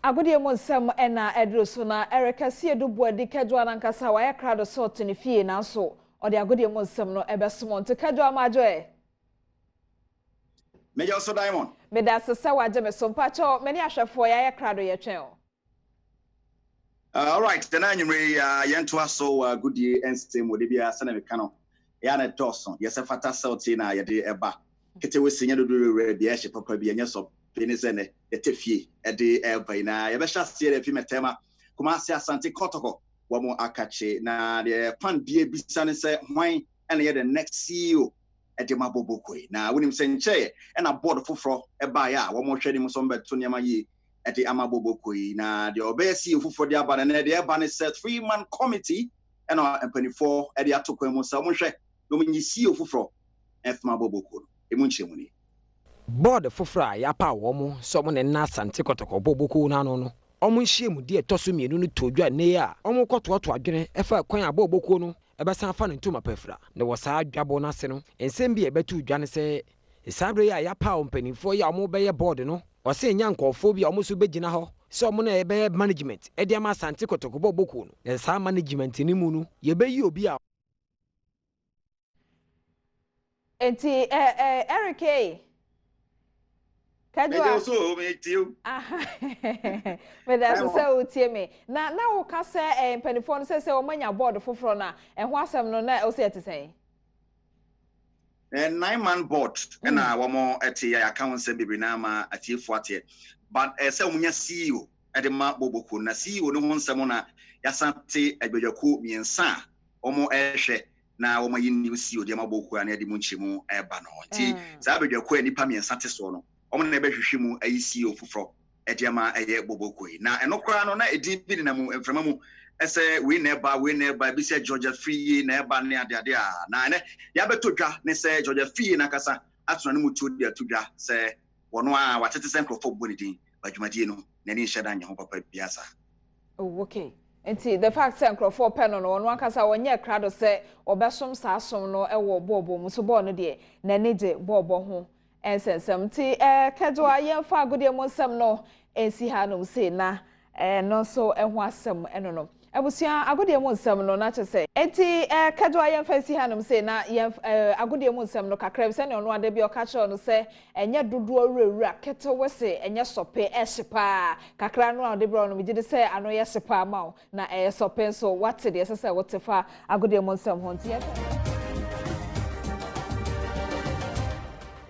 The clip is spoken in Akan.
Agodi ensem ena edroso na Agokansie do boadi kadwa na nkasa wa yakra do sort ne fie na so ode agodi ensem no ebesomo nte kadwa majo Major so Diamond me da sesa waje me so mpacho meni ahwefo ya yakra do yetwen all right then anyumre yento aso gudi ensem wode bia sana me kano ya na Dawson yesefata sauti na yede eba kete wesinya do re bia hye papa bia nyeso penizene etefie ede eba na yebehya sie refi metema kuma se Asante Kotoko wamo akache na de pan bia bisane se hwan ene ye the next CEO ede mabobokoi na wonim se nche na board foforo eba ya wamo hwede mu so mbeto niam yi ede amabobokoi na de obesi foforo de aba na de eba ne set 3-man committee ena empanifo ede atokwa mu sa mo hwe no munyi CEO foforo efma bobokoi emu nchemuni board fofra ya pa wo mo so mo ne na Asante Kotoko boboko na no omo nhie mu de etoso mienu no todwa ne ya omo kototo adwene efa kwan aboboko no ebesan fa no ntuma pafra ne wo saa adwabo na se no ensem bi ebetu dwane se esabre ya pa ompanifo ya omo beye board no o se nya nkofo bi omo so begina ho se omo na ebe management e de ama Asante Kotoko boboko no e saa management ni mu no ye beyi obi a enti Eric Kadwa so me tiu me da so utie me na wo ka se mpanifo no se o manya board foforo na ho asem no na o se etesen 9-man board na womo eti ya account se bibi na ma atiefo atie but se omunya CEO ede ma boboko na CEO no ho nsem na Asante agbadwako miensa omo ehwe na womo yi new CEO de ma boboko na ede mu nchemu eba no nti sa agbadwako enipa miensa te so no omo na ebehwehwe mu ayi CEO foforo ede ma eye bobokoi na enokra no na edi bi na mu emframa mu ese we never bi se Georgia free na eba ne ade a na ne ya betodwa ne se Georgia free na kasa atuna ne mutu de atodwa se wono a watete se nkrofo bonidin badwumadie no na ne nheda nya ho papa biasa oh okay enti the fact say nkrofo pe no wono akasa wonye krado se obesom sa asom no ewo bobo mu so bo no de na ne je bobo ho ensensem ti kedwa yemfa agodi emonsem no ensi ha no se na no so eho asem eno no abusia agodi emonsem no na chese enti kedwa yemfa ensi ha no se na agodi emonsem no kakra se ne ono ade bi okacho no se enye dodo awurawura keto wese enye sope ehyepa kakra no ade bi no migide se ano ye hyepa ma na sope so what de se wotefa agodi emonsem ho nti